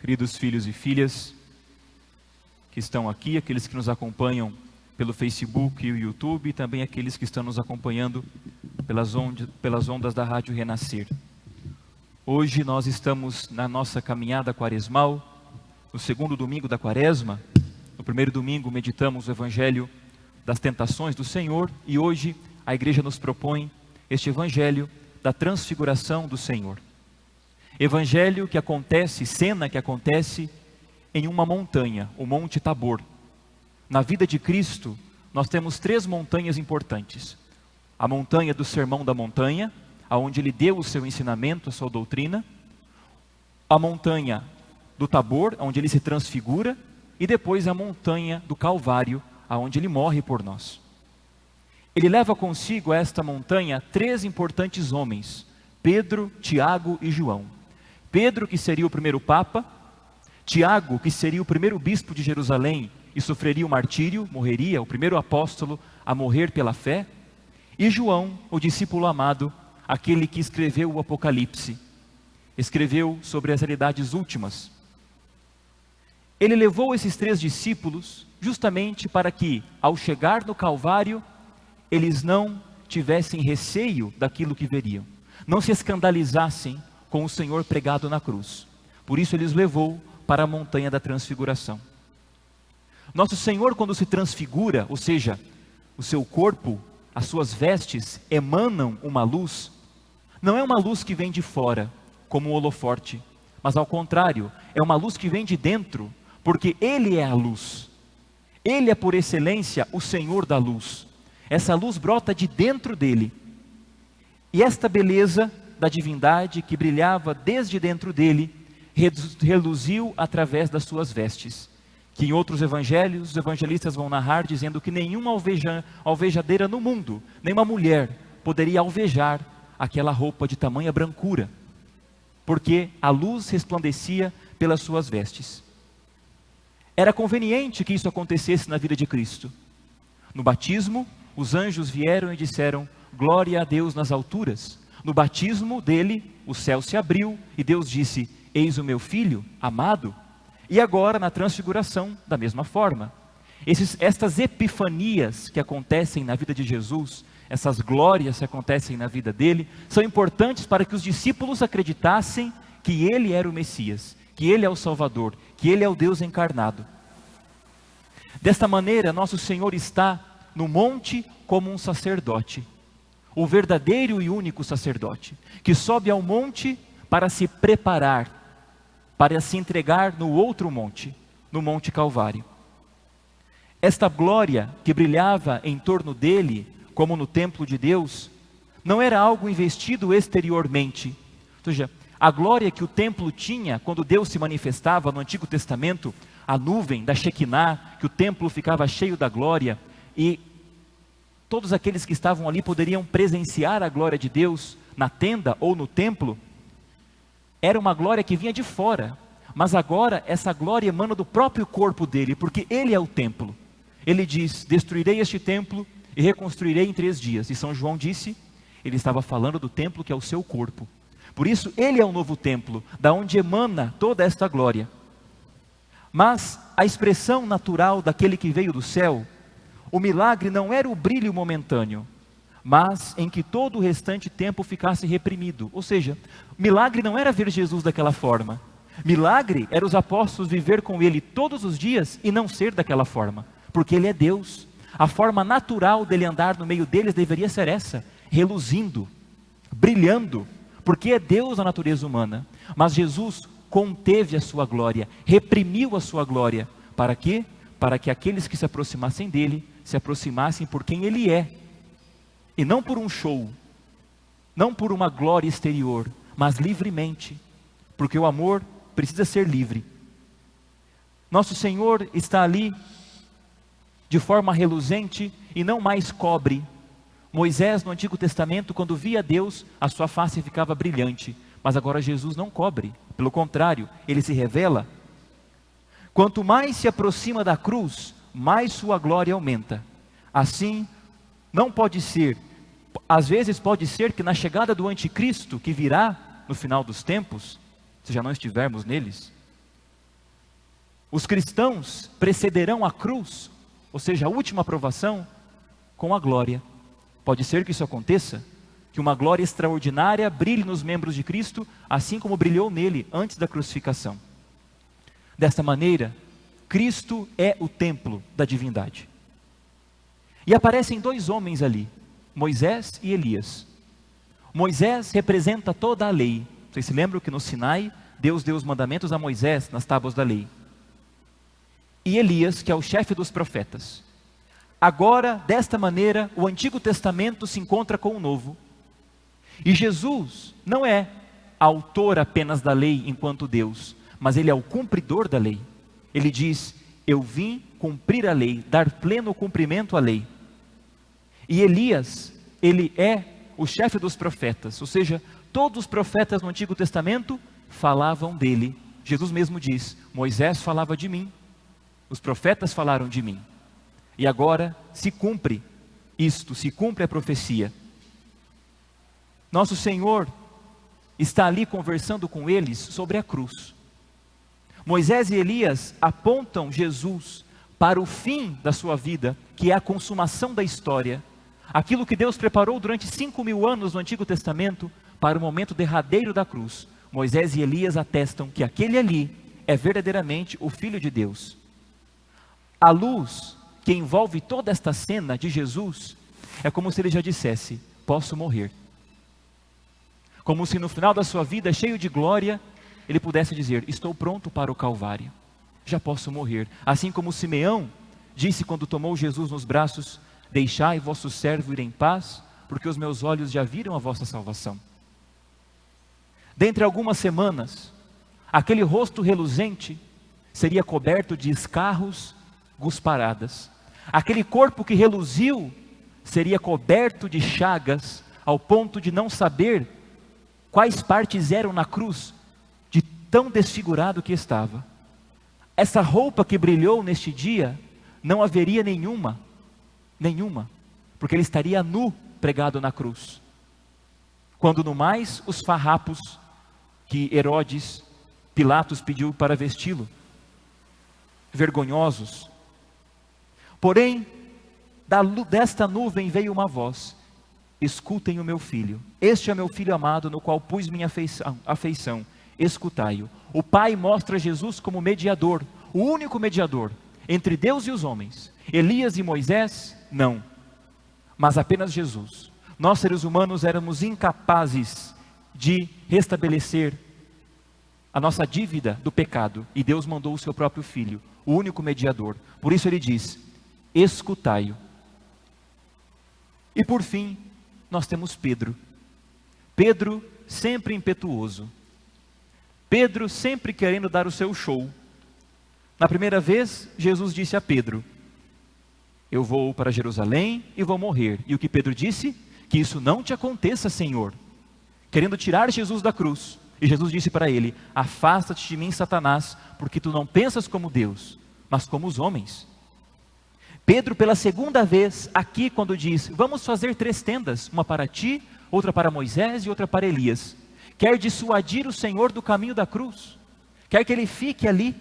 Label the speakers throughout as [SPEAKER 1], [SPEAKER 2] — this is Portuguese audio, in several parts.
[SPEAKER 1] queridos filhos e filhas que estão aqui, aqueles que nos acompanham pelo Facebook e o YouTube, e também aqueles que estão nos acompanhando pelas ondas da Rádio Renascer. Hoje nós estamos na nossa caminhada quaresmal, no segundo domingo da quaresma. No primeiro domingo meditamos o Evangelho das tentações do Senhor, e hoje a igreja nos propõe este Evangelho da transfiguração do Senhor. Evangelho que acontece, cena que acontece em uma montanha, o Monte Tabor. Na vida de Cristo, nós temos 3 montanhas importantes. A montanha do Sermão da Montanha, aonde ele deu o seu ensinamento, a sua doutrina. A montanha do Tabor, onde ele se transfigura. E depois a montanha do Calvário, aonde ele morre por nós. Ele leva consigo a esta montanha 3 importantes homens: Pedro, Tiago e João. Pedro, que seria o primeiro Papa; Tiago, que seria o primeiro bispo de Jerusalém e sofreria o martírio, morreria, o primeiro apóstolo a morrer pela fé; e João, o discípulo amado, aquele que escreveu o Apocalipse, escreveu sobre as realidades últimas. Ele levou esses 3 discípulos justamente para que, ao chegar no Calvário, eles não tivessem receio daquilo que veriam, não se escandalizassem com o Senhor pregado na cruz. Por isso ele os levou para a montanha da transfiguração. Nosso Senhor, quando se transfigura, ou seja, o seu corpo, as suas vestes emanam uma luz. Não é uma luz que vem de fora, como um holoforte, mas ao contrário, é uma luz que vem de dentro, porque Ele é a luz. Ele é por excelência o Senhor da luz. Essa luz brota de dentro dele. E esta beleza da divindade que brilhava desde dentro dele, reluziu através das suas vestes, que em outros evangelhos, os evangelistas vão narrar dizendo que nenhuma alvejadeira no mundo, nenhuma mulher poderia alvejar aquela roupa de tamanha brancura, porque a luz resplandecia pelas suas vestes. Era conveniente que isso acontecesse na vida de Cristo. No batismo, os anjos vieram e disseram: glória a Deus nas alturas. No batismo dele, o céu se abriu e Deus disse: eis o meu filho amado. E agora na transfiguração, da mesma forma. Estas epifanias que acontecem na vida de Jesus, essas glórias que acontecem na vida dele, são importantes para que os discípulos acreditassem que ele era o Messias, que ele é o Salvador, que ele é o Deus encarnado. Desta maneira, nosso Senhor está no monte como um sacerdote, o verdadeiro e único sacerdote, que sobe ao monte para se preparar, para se entregar no outro monte, no Monte Calvário. Esta glória que brilhava em torno dele, como no templo de Deus, não era algo investido exteriormente. Ou seja, a glória que o templo tinha quando Deus se manifestava no Antigo Testamento, a nuvem da Shekinah, que o templo ficava cheio da glória, e todos aqueles que estavam ali poderiam presenciar a glória de Deus na tenda ou no templo. Era uma glória que vinha de fora, mas agora essa glória emana do próprio corpo dele, porque ele é o templo. Ele diz: destruirei este templo e reconstruirei em 3 dias. E São João disse, ele estava falando do templo que é o seu corpo. Por isso ele é o novo templo, da onde emana toda esta glória. Mas a expressão natural daquele que veio do céu, o milagre não era o brilho momentâneo, mas em que todo o restante tempo ficasse reprimido. Ou seja, milagre não era ver Jesus daquela forma. Milagre era os apóstolos viver com ele todos os dias e não ser daquela forma, porque ele é Deus. A forma natural dele andar no meio deles deveria ser essa, reluzindo, brilhando, porque é Deus a natureza humana. Mas Jesus conteve a sua glória, reprimiu a sua glória. Para quê? Para que aqueles que se aproximassem dele, se aproximassem por quem ele é, e não por um show, não por uma glória exterior, mas livremente, porque o amor precisa ser livre. Nosso Senhor está ali de forma reluzente e não mais cobre. Moisés no Antigo Testamento, quando via Deus, a sua face ficava brilhante, mas agora Jesus não cobre, pelo contrário, ele se revela. Quanto mais se aproxima da cruz, mais sua glória aumenta. Assim, não pode ser, às vezes pode ser que na chegada do anticristo, que virá no final dos tempos, se já não estivermos neles, Os cristãos precederão a cruz, ou seja, a última aprovação, com a glória. Pode ser que isso aconteça, que uma glória extraordinária brilhe nos membros de Cristo, assim como brilhou nele antes da crucificação. Desta maneira, Cristo é o templo da divindade. E aparecem dois homens ali, Moisés e Elias. Moisés representa toda a lei. Vocês se lembram que no Sinai, Deus deu os mandamentos a Moisés nas tábuas da lei. E Elias, que é o chefe dos profetas. Agora, desta maneira, o Antigo Testamento se encontra com o Novo. E Jesus não é autor apenas da lei enquanto Deus, mas ele é o cumpridor da lei. Ele diz: eu vim cumprir a lei, dar pleno cumprimento à lei. E Elias, ele é o chefe dos profetas, ou seja, todos os profetas no Antigo Testamento falavam dele. Jesus mesmo diz: Moisés falava de mim, os profetas falaram de mim. E agora se cumpre isto, se cumpre a profecia. Nosso Senhor está ali conversando com eles sobre a cruz. Moisés e Elias apontam Jesus para o fim da sua vida, que é a consumação da história. Aquilo que Deus preparou durante 5.000 anos no Antigo Testamento, para o momento derradeiro da cruz. Moisés e Elias atestam que aquele ali é verdadeiramente o Filho de Deus. A luz que envolve toda esta cena de Jesus, é como se ele já dissesse: posso morrer. Como se no final da sua vida, cheio de glória, ele pudesse dizer: estou pronto para o Calvário, já posso morrer. Assim como Simeão disse quando tomou Jesus nos braços: deixai vosso servo ir em paz, porque os meus olhos já viram a vossa salvação. Dentre algumas semanas, aquele rosto reluzente seria coberto de escarros, gusparadas. Aquele corpo que reluziu seria coberto de chagas, ao ponto de não saber quais partes eram na cruz, de tão desfigurado que estava. Essa roupa que brilhou neste dia, não haveria nenhuma, porque ele estaria nu, pregado na cruz. Quando no mais, os farrapos que Herodes, Pilatos pediu para vesti-lo, vergonhosos. Porém, desta nuvem veio uma voz: escutem o meu filho, este é meu filho amado, no qual pus minha afeição, escutai-o. O Pai mostra Jesus como mediador, o único mediador, entre Deus e os homens. Elias e Moisés, não, mas apenas Jesus. Nós seres humanos éramos incapazes de restabelecer a nossa dívida do pecado, e Deus mandou o seu próprio Filho, o único mediador. Por isso ele diz: escutai-o. E por fim, nós temos Pedro. Pedro sempre impetuoso. Pedro sempre querendo dar o seu show. Na primeira vez, Jesus disse a Pedro: eu vou para Jerusalém e vou morrer. E o que Pedro disse? Que isso não te aconteça, Senhor. Querendo tirar Jesus da cruz. E Jesus disse para ele: afasta-te de mim, Satanás, porque tu não pensas como Deus, mas como os homens. Pedro, pela segunda vez, aqui quando diz: vamos fazer 3 tendas, uma para ti, outra para Moisés e outra para Elias, quer dissuadir o Senhor do caminho da cruz, quer que ele fique ali.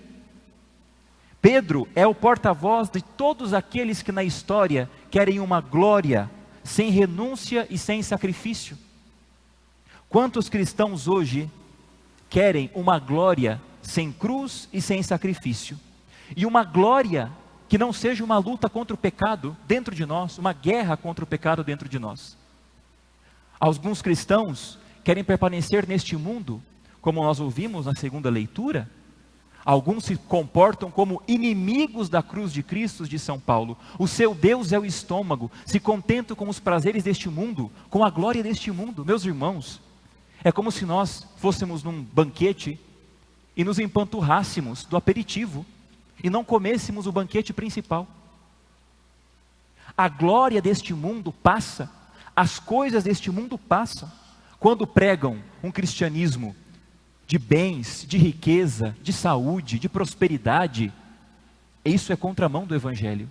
[SPEAKER 1] Pedro é o porta-voz de todos aqueles que na história querem uma glória sem renúncia e sem sacrifício. Quantos cristãos hoje querem uma glória sem cruz e sem sacrifício? E uma glória que não seja uma luta contra o pecado dentro de nós, uma guerra contra o pecado dentro de nós. Alguns cristãos querem permanecer neste mundo, como nós ouvimos na segunda leitura. Alguns se comportam como inimigos da cruz de Cristo, de São Paulo. O seu Deus é o estômago, se contentam com os prazeres deste mundo, com a glória deste mundo. Meus irmãos, é como se nós fôssemos num banquete e nos empanturrássemos do aperitivo e não comêssemos o banquete principal. A glória deste mundo passa, as coisas deste mundo passam. Quando pregam um cristianismo de bens, de riqueza, de saúde, de prosperidade, isso é contramão do Evangelho.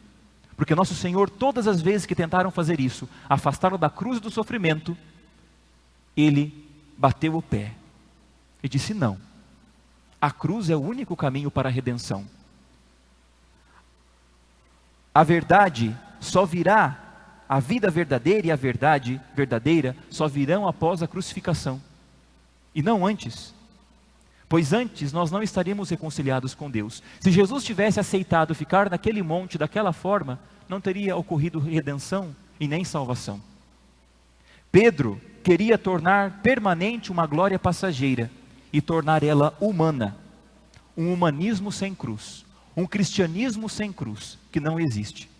[SPEAKER 1] Porque nosso Senhor, todas as vezes que tentaram fazer isso, afastaram da cruz e do sofrimento, Ele bateu o pé e disse: não, a cruz é o único caminho para a redenção. A verdade só virá, a vida verdadeira e a verdade verdadeira só virão após a crucificação, e não antes. Pois antes nós não estaríamos reconciliados com Deus. Se Jesus tivesse aceitado ficar naquele monte daquela forma, não teria ocorrido redenção e nem salvação. Pedro queria tornar permanente uma glória passageira e tornar ela humana. Um humanismo sem cruz, um cristianismo sem cruz, que não existe.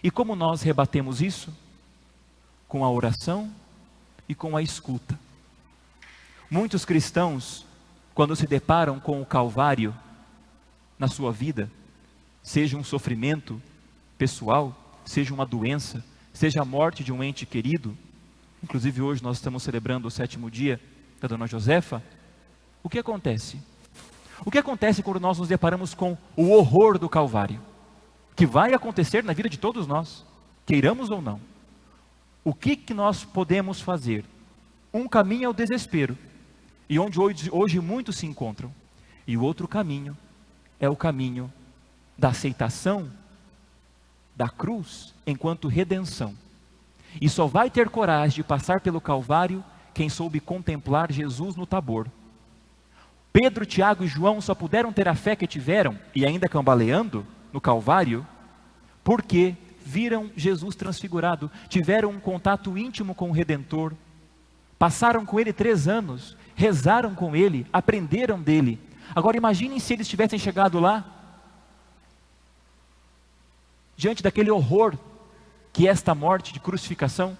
[SPEAKER 1] E como nós rebatemos isso? Com a oração e com a escuta. Muitos cristãos, quando se deparam com o Calvário na sua vida, seja um sofrimento pessoal, seja uma doença, seja a morte de um ente querido, inclusive hoje nós estamos celebrando o 7º dia da Dona Josefa, o que acontece? O que acontece quando nós nos deparamos com o horror do Calvário? Que vai acontecer na vida de todos nós, queiramos ou não. O que nós podemos fazer? Um caminho é o desespero, e onde hoje muitos se encontram. E o outro caminho é o caminho da aceitação da cruz enquanto redenção. E só vai ter coragem de passar pelo Calvário quem soube contemplar Jesus no Tabor. Pedro, Tiago e João só puderam ter a fé que tiveram, e ainda cambaleando, no Calvário, porque viram Jesus transfigurado, tiveram um contato íntimo com o Redentor, passaram com Ele 3 anos, rezaram com Ele, aprenderam dEle. Agora imaginem se eles tivessem chegado lá, diante daquele horror que é esta morte de crucificação,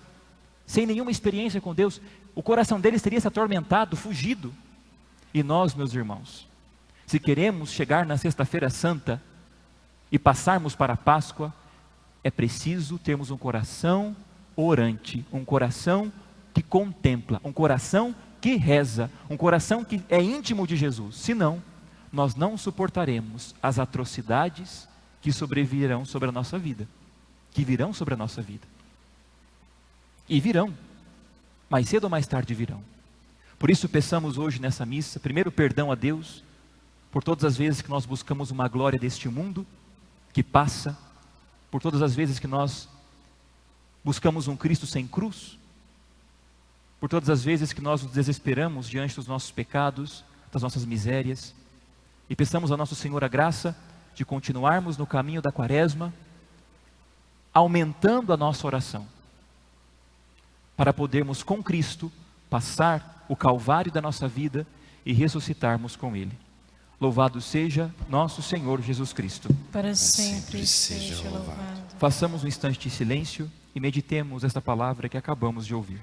[SPEAKER 1] sem nenhuma experiência com Deus, o coração deles teria se atormentado, fugido. E nós, meus irmãos, se queremos chegar na Sexta-feira Santa e passarmos para a Páscoa, é preciso termos um coração orante, um coração que contempla, um coração que reza, um coração que é íntimo de Jesus. Senão, nós não suportaremos as atrocidades que sobrevirão sobre a nossa vida, que virão sobre a nossa vida. E virão, mais cedo ou mais tarde virão. Por isso peçamos hoje nessa missa, primeiro perdão a Deus, por todas as vezes que nós buscamos uma glória deste mundo, que passa, por todas as vezes que nós buscamos um Cristo sem cruz, por todas as vezes que nós nos desesperamos diante dos nossos pecados, das nossas misérias, e peçamos a nosso Senhor a graça de continuarmos no caminho da Quaresma, aumentando a nossa oração, para podermos com Cristo passar o Calvário da nossa vida e ressuscitarmos com Ele. Louvado seja nosso Senhor Jesus Cristo.
[SPEAKER 2] Para sempre seja louvado.
[SPEAKER 1] Façamos um instante de silêncio e meditemos esta palavra que acabamos de ouvir.